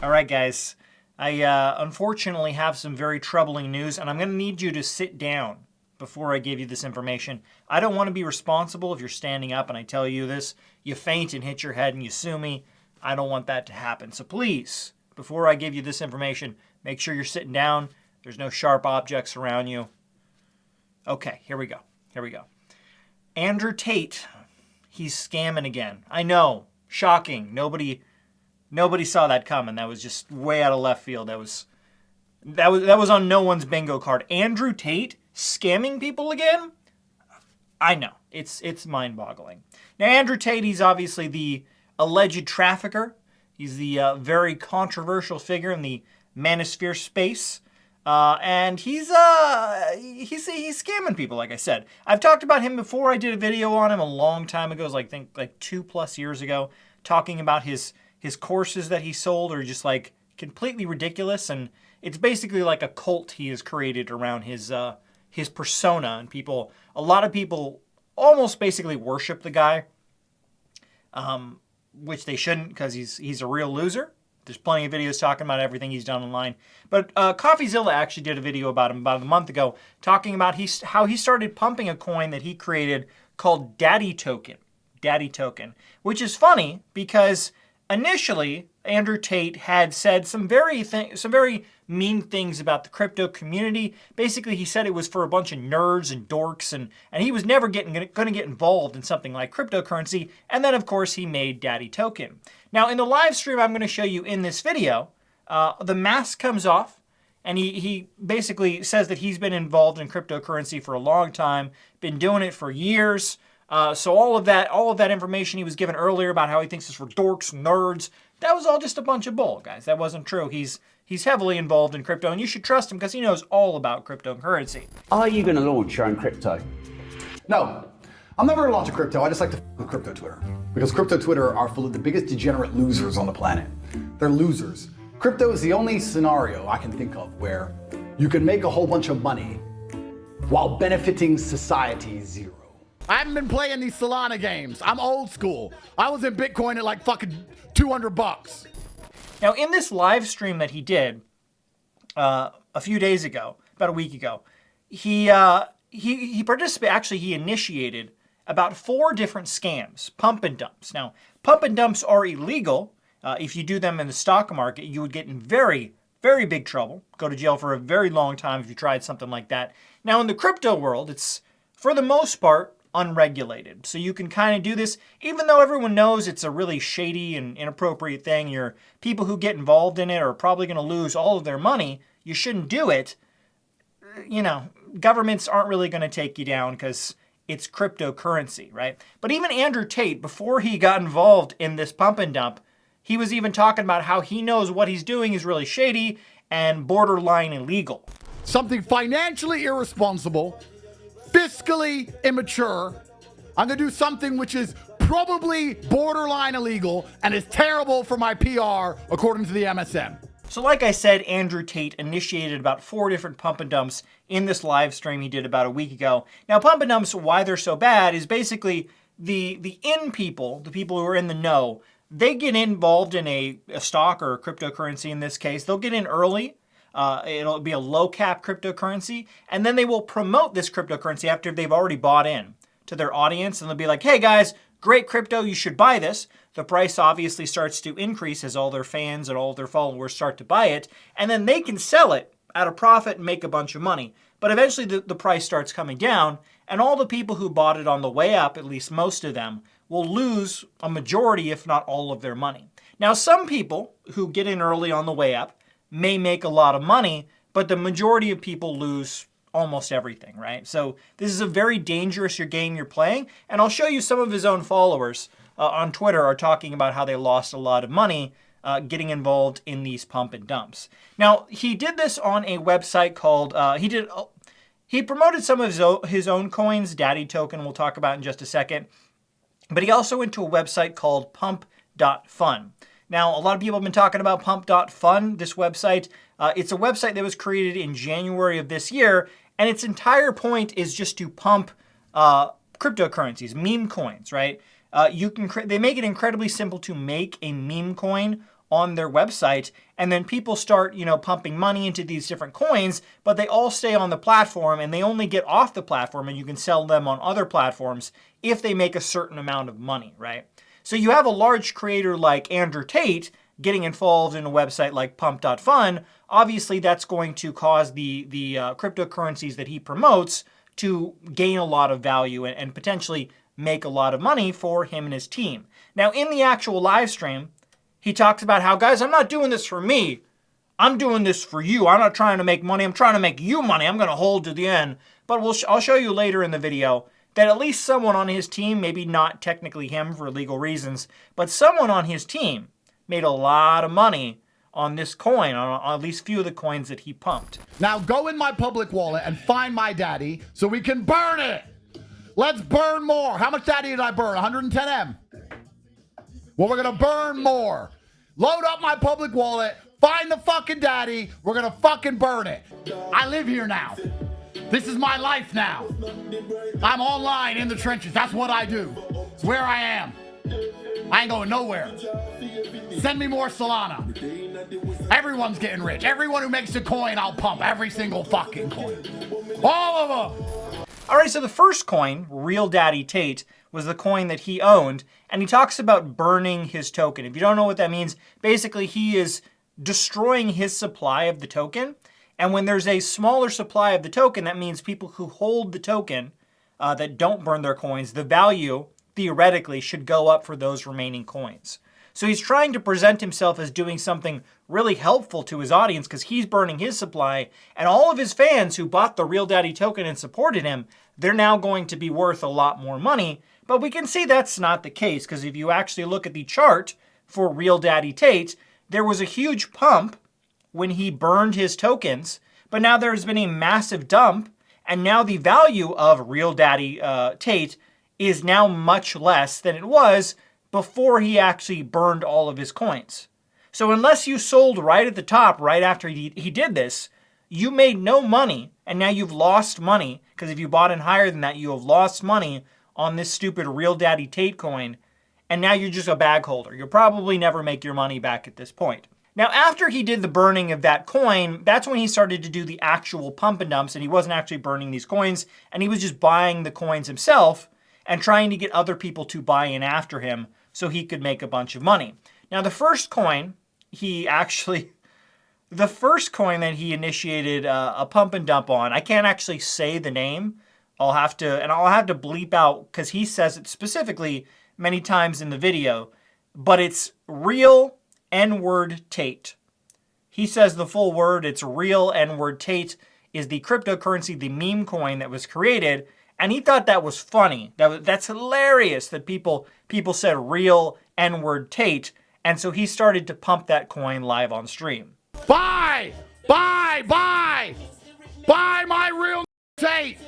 All right, guys. I unfortunately have some very troubling news, and I'm going to need you to sit down before I give you this information. I don't want to be responsible if you're standing up and I tell you this, you faint and hit your head and you sue me. I don't want that to happen. So please, before I give you this information, make sure you're sitting down. There's no sharp objects around you. Okay, here we go. Andrew Tate, he's scamming again. I know, shocking. Nobody saw that coming. That was just way out of left field. That was on no one's bingo card. Andrew Tate scamming people again? I know. It's mind-boggling. Now, Andrew Tate, he's obviously the alleged trafficker. He's the very controversial figure in the manosphere space. And he's scamming people, like I said. I've talked about him before. I did a video on him a long time ago. It was like 2+ years ago, talking about his courses that he sold are just like completely ridiculous, and it's basically like a cult he has created around his persona, and a lot of people almost basically worship the guy, which they shouldn't, because he's a real loser. There's plenty of videos talking about everything he's done online. But Coffeezilla actually did a video about him about a month ago, talking about how he started pumping a coin that he created called Daddy Token, which is funny because initially, Andrew Tate had said some very mean things about the crypto community. Basically, he said it was for a bunch of nerds and dorks, and he was never going to get involved in something like cryptocurrency. And then, of course, he made Daddy Token. Now, in the live stream I'm going to show you in this video, the mask comes off, and he basically says that he's been involved in cryptocurrency for a long time, been doing it for years. So all of that information he was given earlier about how he thinks it's for dorks, nerds, that was all just a bunch of bull, guys. That wasn't true. He's heavily involved in crypto, and you should trust him because he knows all about cryptocurrency. Are you going to launch your own crypto? No, I'm never going to launch a crypto. I just like to with crypto Twitter. Because crypto Twitter are full of the biggest degenerate losers on the planet. They're losers. Crypto is the only scenario I can think of where you can make a whole bunch of money while benefiting society zero. I haven't been playing these Solana games. I'm old school. I was in Bitcoin at like fucking $200. Now, in this live stream that he did a few days ago, about a week ago, he participated. Actually, he initiated about 4 different scams, pump and dumps. Now, pump and dumps are illegal. If you do them in the stock market, you would get in very, very big trouble. Go to jail for a very long time if you tried something like that. Now, in the crypto world, it's for the most part unregulated. So you can kind of do this, even though everyone knows it's a really shady and inappropriate thing. Your people who get involved in it are probably going to lose all of their money. You shouldn't do it. You know, governments aren't really going to take you down because it's cryptocurrency, right? But even Andrew Tate, before he got involved in this pump and dump, he was even talking about how he knows what he's doing is really shady and borderline illegal. Something financially irresponsible, fiscally immature. I'm going to do something which is probably borderline illegal and is terrible for my PR, according to the MSM. So like I said, Andrew Tate initiated about 4 different pump and dumps in this live stream he did about a week ago. Now, pump and dumps, why they're so bad is basically the in people, the people who are in the know, they get involved in a stock or a cryptocurrency in this case. They'll get in early. It'll be a low cap cryptocurrency, and then they will promote this cryptocurrency after they've already bought in to their audience, and they'll be like, hey guys, great crypto, you should buy this. The price obviously starts to increase as all their fans and all their followers start to buy it, and then they can sell it at a profit and make a bunch of money. But eventually the price starts coming down, and all the people who bought it on the way up, at least most of them, will lose a majority, if not all of their money. Now, some people who get in early on the way up may make a lot of money, but the majority of people lose almost everything, right? So this is a very dangerous game you're playing, and I'll show you some of his own followers on Twitter are talking about how they lost a lot of money getting involved in these pump and dumps. Now, he did this on a website called, he promoted some of his own coins, Daddy Token, we'll talk about in just a second, but he also went to a website called pump.fun. Now, a lot of people have been talking about pump.fun, this website. It's a website that was created in January of this year, and its entire point is just to pump cryptocurrencies, meme coins, right? They make it incredibly simple to make a meme coin on their website, and then people start, pumping money into these different coins, but they all stay on the platform and they only get off the platform and you can sell them on other platforms if they make a certain amount of money, right? So you have a large creator like Andrew Tate getting involved in a website like pump.fun. Obviously, that's going to cause the cryptocurrencies that he promotes to gain a lot of value and potentially make a lot of money for him and his team. Now, in the actual live stream, he talks about how, guys, I'm not doing this for me. I'm doing this for you. I'm not trying to make money. I'm trying to make you money. I'm going to hold to the end. But I'll show you later in the video that at least someone on his team, maybe not technically him for legal reasons, but someone on his team made a lot of money on this coin, on at least a few of the coins that he pumped. Now go in my public wallet and find my daddy so we can burn it. Let's burn more. How much daddy did I burn? 110M. Well, we're going to burn more. Load up my public wallet, find the fucking daddy, we're going to fucking burn it. I live here now. This is my life now. I'm online in the trenches. That's what I do. It's where I am. I ain't going nowhere. Send me more Solana. Everyone's getting rich. Everyone who makes a coin, I'll pump. Every single fucking coin. All of them. All right, so the first coin, Real Daddy Tate, was the coin that he owned, and he talks about burning his token. If you don't know what that means, basically he is destroying his supply of the token, and when there's a smaller supply of the token, that means people who hold the token that don't burn their coins, the value theoretically should go up for those remaining coins. So he's trying to present himself as doing something really helpful to his audience because he's burning his supply, and all of his fans who bought the Real Daddy token and supported him, they're now going to be worth a lot more money. But we can see that's not the case because if you actually look at the chart for Real Daddy Tate, there was a huge pump when he burned his tokens, but now there's been a massive dump, and now the value of Real Daddy Tate is now much less than it was before he actually burned all of his coins. So unless you sold right at the top, right after he did this, you made no money, and now you've lost money, because if you bought in higher than that, you have lost money on this stupid Real Daddy Tate coin, and now you're just a bag holder. You'll probably never make your money back at this point. Now, after he did the burning of that coin, that's when he started to do the actual pump and dumps, and he wasn't actually burning these coins, and he was just buying the coins himself and trying to get other people to buy in after him so he could make a bunch of money. Now, the first coin that he initiated a pump and dump on, I can't actually say the name. I'll have to bleep out because he says it specifically many times in the video, but it's Real N-word Tate. He says the full word, it's Real N-word Tate is the cryptocurrency, the meme coin that was created, and he thought that was funny. That's hilarious that people said Real N-word Tate, and so he started to pump that coin live on stream. Buy! Buy! Buy! Buy my Real Tate!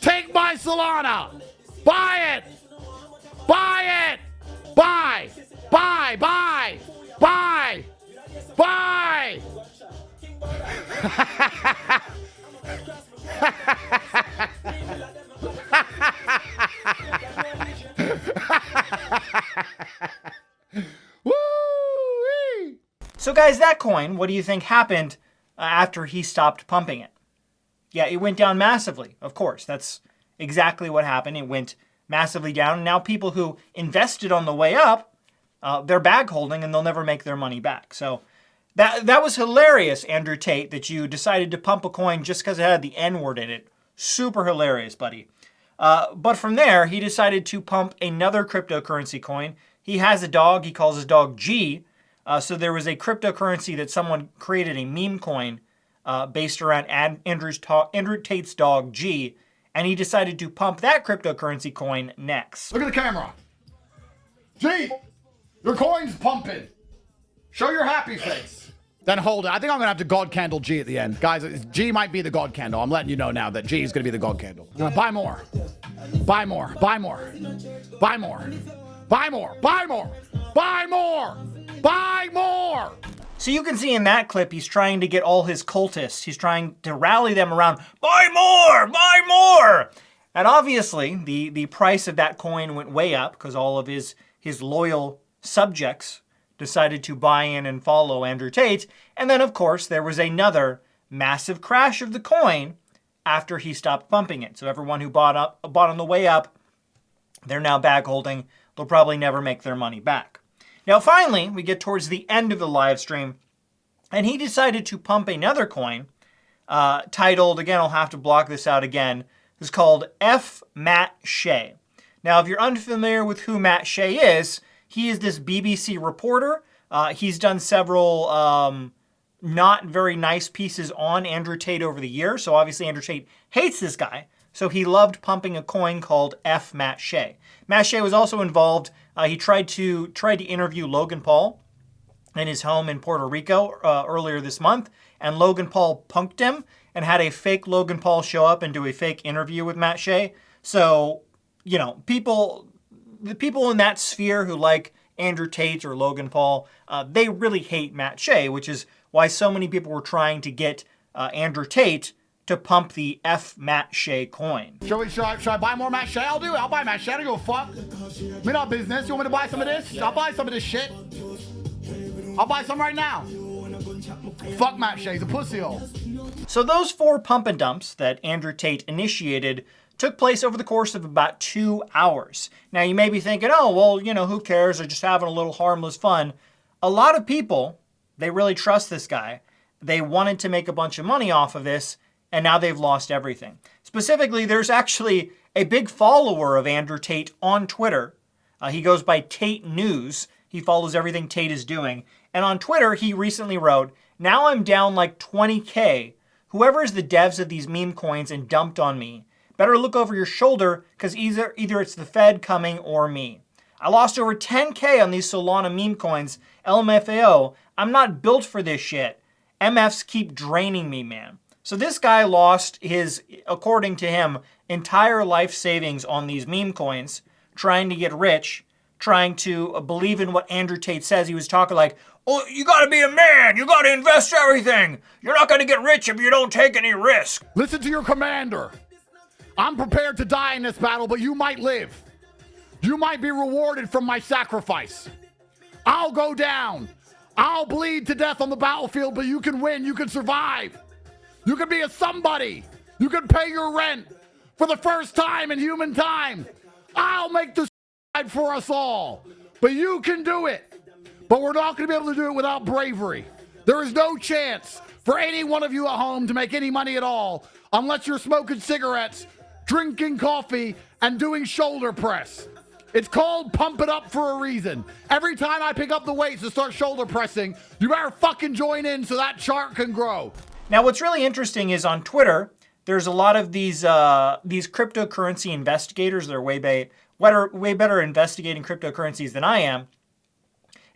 Take my Solana! Buy it! Buy it! Buy! Buy! Buy! Buy! Buy! Woo-wee! So guys, that coin, what do you think happened after he stopped pumping it? Yeah, it went down massively, of course. That's exactly what happened. It went massively down, and now people who invested on the way up, they're bag holding and they'll never make their money back. So that was hilarious, Andrew Tate, that you decided to pump a coin just because it had the N-word in it. Super hilarious, buddy. But from there, he decided to pump another cryptocurrency coin. He has a dog. He calls his dog G. So there was a cryptocurrency that someone created, a meme coin, based around Andrew Tate's dog G. And he decided to pump that cryptocurrency coin next. Look at the camera. G, your coin's pumping. Show your happy face. Then hold it. I think I'm going to have to God candle G at the end. Guys, G might be the God candle. I'm letting you know now that G is going to be the God candle. Buy more. Buy more. Buy more. Buy more. Buy more. Buy more. Buy more. Buy more. So you can see in that clip, he's trying to get all his cultists. He's trying to rally them around, buy more, buy more. And obviously, the price of that coin went way up because all of his loyal subjects decided to buy in and follow Andrew Tate. And then, of course, there was another massive crash of the coin after he stopped pumping it. So everyone who bought on the way up, they're now bag holding. They'll probably never make their money back. Now, finally, we get towards the end of the live stream, and he decided to pump another coin titled, again, I'll have to block this out again. It's called F. Matt Shea. Now, if you're unfamiliar with who Matt Shea is, he is this BBC reporter. He's done several not very nice pieces on Andrew Tate over the years. So obviously Andrew Tate hates this guy. So he loved pumping a coin called F. Matt Shea. Matt Shea was also involved. He tried to interview Logan Paul in his home in Puerto Rico earlier this month. And Logan Paul punked him and had a fake Logan Paul show up and do a fake interview with Matt Shea. So, you know, the people in that sphere who like Andrew Tate or Logan Paul, they really hate Matt Shea, which is why so many people were trying to get Andrew Tate to pump the F. Matt Shea coin. Should I buy more Matt Shea? I'll do it. I'll buy Matt Shea. I don't give a fuck. Me not business. You want me to buy some of this? I'll buy some of this shit. I'll buy some right now. Fuck Matt Shea. He's a pussy hole. So those 4 pump and dumps that Andrew Tate initiated took place over the course of about 2 hours. Now you may be thinking, oh, well, you know, who cares? They're just having a little harmless fun. A lot of people, they really trust this guy. They wanted to make a bunch of money off of this, and now they've lost everything. Specifically, there's actually a big follower of Andrew Tate on Twitter. He goes by Tate News. He follows everything Tate is doing. And on Twitter, he recently wrote, "Now I'm down like 20K. Whoever is the devs of these meme coins and dumped on me, better look over your shoulder because either it's the Fed coming or me. I lost over 10K on these Solana meme coins. LMFAO, I'm not built for this shit. MFs keep draining me, man." So this guy lost his, according to him, entire life savings on these meme coins, trying to get rich, trying to believe in what Andrew Tate says. He was talking like, oh, you gotta be a man, you gotta invest everything. You're not gonna get rich if you don't take any risk. Listen to your commander. I'm prepared to die in this battle, but you might live. You might be rewarded from my sacrifice. I'll go down. I'll bleed to death on the battlefield, but you can win. You can survive. You can be a somebody. You can pay your rent for the first time in human time. I'll make the for us all, but you can do it. But we're not going to be able to do it without bravery. There is no chance for any one of you at home to make any money at all unless you're smoking cigarettes, drinking coffee, and doing shoulder press. It's called Pump It Up for a reason. Every time I pick up the weights to start shoulder pressing, you better fucking join in so that chart can grow. Now, what's really interesting is on Twitter, there's a lot of these cryptocurrency investigators that are way better investigating cryptocurrencies than I am.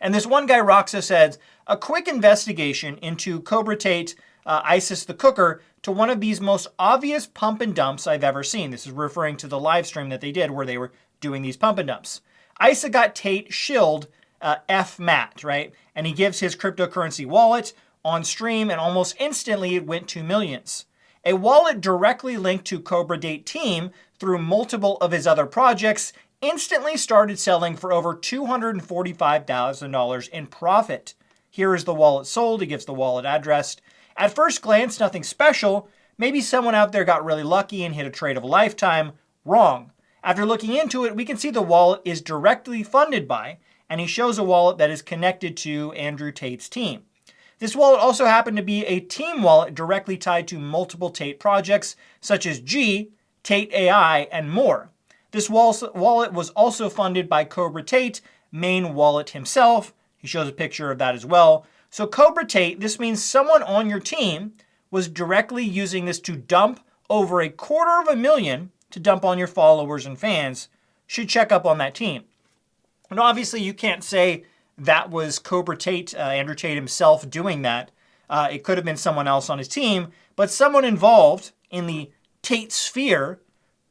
And this one guy, Roxa, says, a quick investigation into Cobra Tate, ISIS the Cooker, to one of these most obvious pump and dumps I've ever seen. This is referring to the live stream that they did where they were doing these pump and dumps. ISIS got Tate shilled F. Matt, right? And he gives his cryptocurrency wallet on stream, and almost instantly it went to millions. A wallet directly linked to Cobra Tate team through multiple of his other projects instantly started selling for over $245,000 in profit. Here is the wallet sold. He gives the wallet address. At first glance, nothing special. Maybe someone out there got really lucky and hit a trade of a lifetime. Wrong. After looking into it, we can see the wallet is directly funded by, and he shows a wallet that is connected to Andrew Tate's team. This wallet also happened to be a team wallet directly tied to multiple Tate projects, such as G, Tate AI, and more. This wallet was also funded by Cobra Tate, main wallet himself. He shows a picture of that as well. So Cobra Tate, this means someone on your team was directly using this to dump over $250,000 to dump on your followers and fans. Should check up on that team. And obviously you can't say that was Cobra Tate, Andrew Tate himself doing that. It could have been someone else on his team, but someone involved in the Tate sphere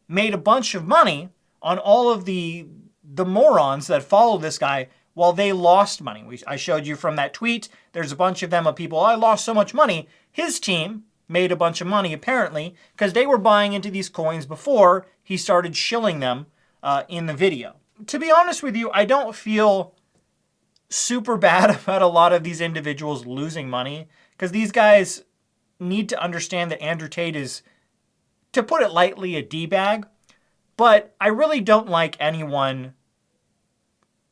made a bunch of money on all of the morons that follow this guy while they lost money. I showed you from that tweet, there's a bunch of them of people, I lost so much money. His team made a bunch of money apparently because they were buying into these coins before he started shilling them in the video. To be honest with you, I don't feel super bad about a lot of these individuals losing money, because these guys need to understand that Andrew Tate is, to put it lightly, a D-bag. But I really don't like anyone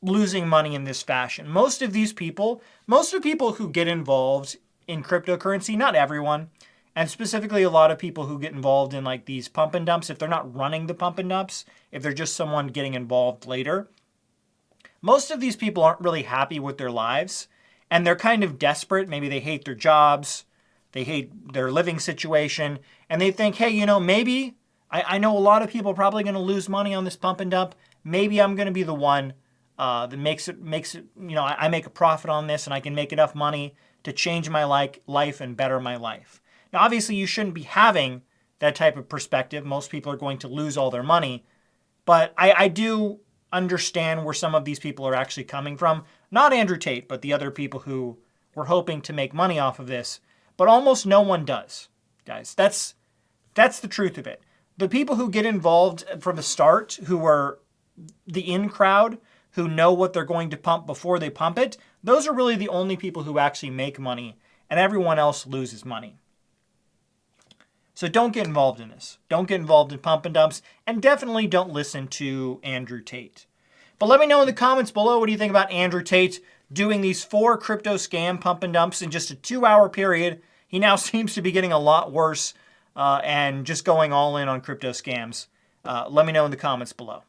losing money in this fashion. Most of people who get involved in cryptocurrency, not everyone, and specifically a lot of people who get involved in like these pump and dumps, if they're not running the pump and dumps, if they're just someone getting involved later, most of these people aren't really happy with their lives, and they're kind of desperate. Maybe they hate their jobs, they hate their living situation, and they think, hey, maybe I know a lot of people are probably going to lose money on this pump and dump. Maybe I'm going to be the one that makes it, I make a profit on this and I can make enough money to change my life and better my life. Now, obviously, you shouldn't be having that type of perspective. Most people are going to lose all their money. But I do understand where some of these people are actually coming from. Not Andrew Tate, but the other people who were hoping to make money off of this. But almost no one does, guys. That's the truth of it. The people who get involved from the start, who are the in crowd, who know what they're going to pump before they pump it, those are really the only people who actually make money, and everyone else loses money. So don't get involved in this. Don't get involved in pump and dumps, and definitely don't listen to Andrew Tate. But let me know in the comments below, what do you think about Andrew Tate doing these 4 crypto scam pump and dumps in just a 2-hour period? He now seems to be getting a lot worse and just going all in on crypto scams. Let me know in the comments below.